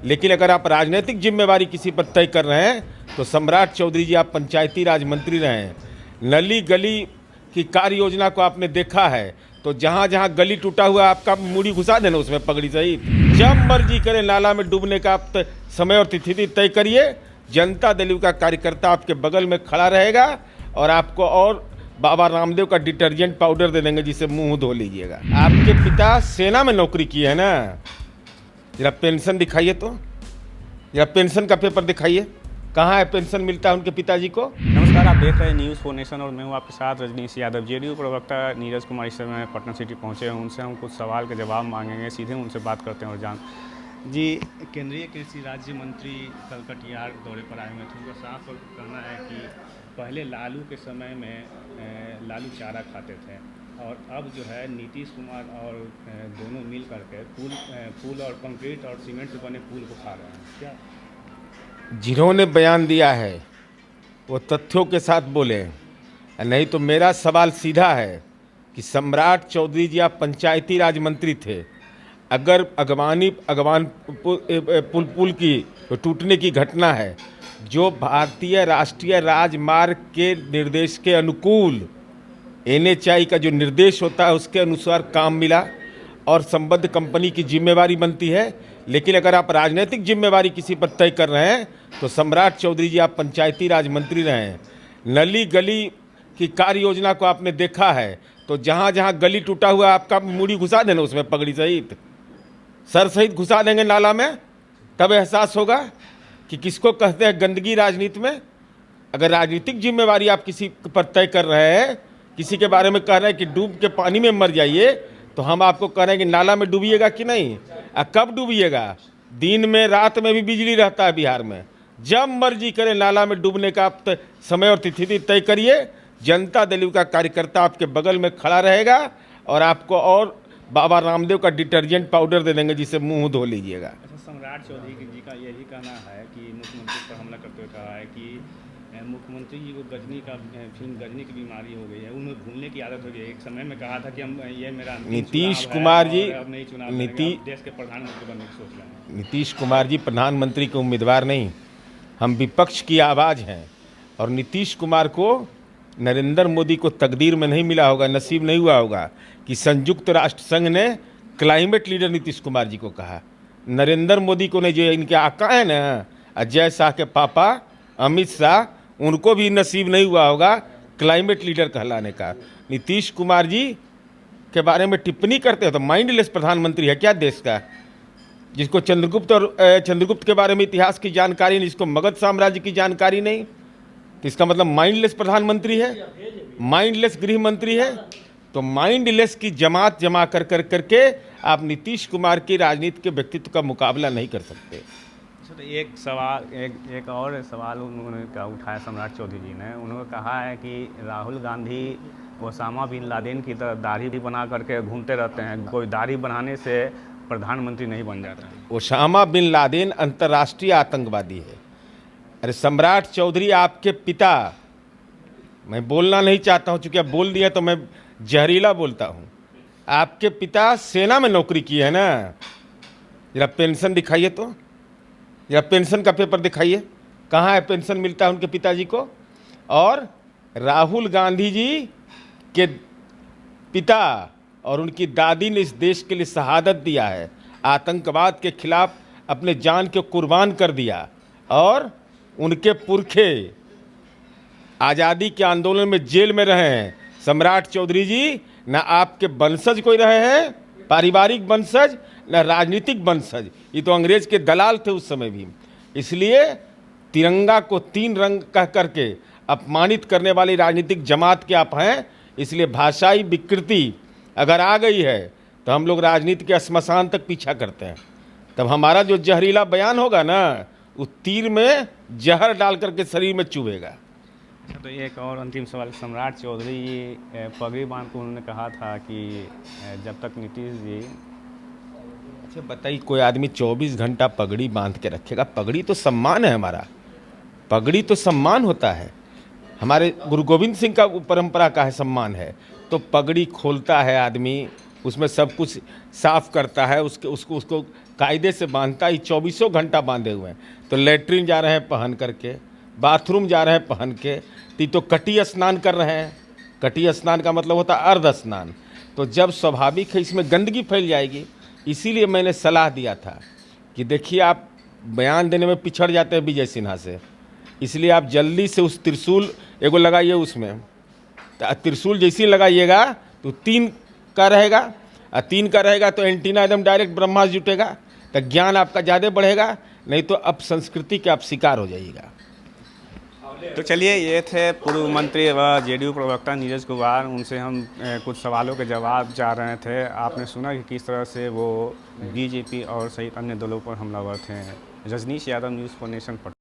लेकिन अगर आप राजनीतिक जिम्मेवारी किसी पर तय कर रहे हैं तो सम्राट चौधरी जी, आप पंचायती राज मंत्री रहे हैं। नली गली की कार्य योजना को आपने देखा है, तो जहाँ जहाँ गली टूटा हुआ आपका मूड़ी घुसा देना उसमें पगड़ी सहित। जब मर्जी करे नाला में डूबने का आप समय और तिथि तय करिए। जनता दल का कार्यकर्ता आपके बगल में खड़ा रहेगा और आपको और बाबा रामदेव का डिटर्जेंट पाउडर दे देंगे जिससे मुंह धो लीजिएगा। आपके पिता सेना में नौकरी की है ना, जरा पेंशन दिखाइए, तो जरा पेंशन का पेपर दिखाइए, कहाँ है पेंशन मिलता है उनके पिताजी को। नमस्कार, आप देख रहे हैं न्यूज़ 4 नेशन और मैं हूँ आपके साथ रजनीश यादव। जेडीयू प्रवक्ता नीरज कुमार इस समय पटना सिटी पहुँचे हैं। उनसे हम कुछ सवाल के जवाब मांगेंगे, सीधे उनसे बात करते हैं। और जी, केंद्रीय कृषि राज्य मंत्री कल कटिहार दौरे पर आए हुए थे। उनका साफ कहना है कि पहले लालू के समय में लालू चारा खाते थे और अब जो है नीतीश कुमार और दोनों मिल करके पुल और कंक्रीट और सीमेंट से बने पुल को खा रहे हैं। क्या जिन्होंने बयान दिया है वो तथ्यों के साथ बोले, नहीं तो मेरा सवाल सीधा है कि सम्राट चौधरी जी, आप पंचायती राज मंत्री थे। अगर अगवान पुल की टूटने की घटना है, जो भारतीय राष्ट्रीय राजमार्ग के निर्देश के अनुकूल NHAI का जो निर्देश होता है उसके अनुसार काम मिला और संबद्ध कंपनी की जिम्मेवारी बनती है। लेकिन अगर आप राजनीतिक जिम्मेवारी किसी पर तय कर रहे हैं तो सम्राट चौधरी जी, आप पंचायती राज मंत्री रहे हैं। नली गली की कार्य योजना को आपने देखा है, तो जहाँ जहाँ गली टूटा हुआ आपका मूड़ी घुसा देना उसमें पगड़ी सहित, सर सहित घुसा देंगे नाला में, तब एहसास होगा कि किसको कहते हैं गंदगी राजनीति में। अगर राजनीतिक जिम्मेवारी आप किसी पर तय कर रहे हैं, किसी के बारे में कह रहे हैं कि डूब के पानी में मर जाइए, तो हम आपको कह रहे हैं कि नाला में डूबिएगा कि नहीं, कब डूबिएगा। दिन में रात में भी बिजली रहता है बिहार में। जब मर्जी करे नाला में डूबने का आप समय और तिथि तय करिए। जनता दल का कार्यकर्ता आपके बगल में खड़ा रहेगा और आपको और बाबा रामदेव का डिटर्जेंट पाउडर दे देंगे जिससे मुंह धो लीजिएगा। अच्छा, सम्राट चौधरी जी का यही कहना है कि मुख्यमंत्री पर हमला करते हुए कहा है कि मुख्यमंत्री जी को गजनी की बीमारी हो गई है, उन्हें भूलने की आदत हो गई है। एक समय में कहा था कि हम ये मेरा नीतीश कुमार जी देश के प्रधानमंत्री बनने की सोच रहे हैं। नीतीश कुमार जी प्रधानमंत्री के उम्मीदवार नहीं, हम विपक्ष की आवाज़ हैं। और नीतीश कुमार को नरेंद्र मोदी को तकदीर में नहीं मिला होगा, नसीब नहीं हुआ होगा कि संयुक्त राष्ट्र संघ ने क्लाइमेट लीडर नीतीश कुमार जी को कहा। नरेंद्र मोदी को नहीं, जो इनके आका है ना अजय शाह के पापा अमित शाह, उनको भी नसीब नहीं हुआ होगा क्लाइमेट लीडर कहलाने का। नीतीश कुमार जी के बारे में टिप्पणी करते हैं तो माइंडलेस प्रधानमंत्री है क्या देश का, जिसको चंद्रगुप्त के बारे में इतिहास की जानकारी नहीं, जिसको मगध साम्राज्य की जानकारी नहीं, तो इसका मतलब माइंडलेस प्रधानमंत्री है, माइंडलेस गृह मंत्री है। तो माइंडलेस की जमात जमा कर करके आप नीतीश कुमार की राजनीति के व्यक्तित्व का मुकाबला नहीं कर सकते। तो एक और सवाल उन्होंने उठाया सम्राट चौधरी जी ने। उन्होंने कहा है कि Rahul Gandhi Osama bin Laden की तरह दाढ़ी भी बना करके घूमते रहते हैं, कोई दाढ़ी बनाने से प्रधानमंत्री नहीं बन जाता है। ओसामा बिन लादेन अंतर्राष्ट्रीय आतंकवादी है। अरे सम्राट चौधरी, आपके पिता, मैं बोलना नहीं चाहता हूँ, चूँकि अब बोल दिया तो मैं जहरीला बोलता हूँ। आपके पिता सेना में नौकरी की है ना, जरा पेंशन दिखाइए, तो जरा पेंशन का पेपर दिखाइए, कहाँ है पेंशन मिलता है उनके पिताजी को। और राहुल गांधी जी के पिता और उनकी दादी ने इस देश के लिए शहादत दिया है, आतंकवाद के खिलाफ अपने जान को कुर्बान कर दिया। और उनके पुरखे आज़ादी के आंदोलन में जेल में रहे हैं। सम्राट चौधरी जी, ना आपके वंशज कोई रहे हैं, पारिवारिक वंशज, ना राजनीतिक वंशज, ये तो अंग्रेज के दलाल थे उस समय भी। इसलिए तिरंगा को 3 रंग कह करके अपमानित करने वाली राजनीतिक जमात के आप हैं। इसलिए भाषाई विकृति अगर आ गई है तो हम लोग राजनीति के श्मशान तक पीछा करते हैं। तब हमारा जो जहरीला बयान होगा ना, उस तीर में जहर डाल करके शरीर में चुभेगा। तो एक और अंतिम सवाल, सम्राट चौधरी जी पगड़ी बांध को उन्होंने कहा था कि जब तक नीतीश जी। अच्छा बताइए, कोई आदमी 24 घंटा पगड़ी बांध के रखेगा? पगड़ी तो सम्मान है हमारा, पगड़ी तो सम्मान होता है। हमारे गुरु गोविंद सिंह का परंपरा का है, सम्मान है। तो पगड़ी खोलता है आदमी, उसमें सब कुछ साफ करता है, उसको कायदे से बांधता है। 24 घंटा बांधे हुए हैं। तो लेटरिन जा रहे हैं पहन करके, बाथरूम जा रहे हैं पहन के, तो कटी स्नान कर रहे हैं। कटी स्नान का मतलब होता है अर्ध स्नान। तो जब स्वाभाविक है इसमें गंदगी फैल जाएगी, इसीलिए मैंने सलाह दिया था कि देखिए आप बयान देने में पिछड़ जाते हैं विजय सिन्हा से, इसलिए आप जल्दी से उस त्रिशूल एगो लगाइए, उसमें तो त्रिशूल जैसे लगाइएगा तो 3 का रहेगा, और 3 का रहेगा तो एंटीना एकदम डायरेक्ट ब्रह्मास्त्र जुटेगा, तो ज्ञान आपका ज़्यादा बढ़ेगा, नहीं तो अब संस्कृति के आप शिकार हो जाइएगा। तो चलिए, ये थे पूर्व मंत्री व जेडीयू प्रवक्ता नीरज कुमार। उनसे हम कुछ सवालों के जवाब जा रहे थे। आपने सुना कि किस तरह से वो बीजेपी और सहित अन्य दलों पर हमलावर थे। Rajneesh Yadav, News for nation.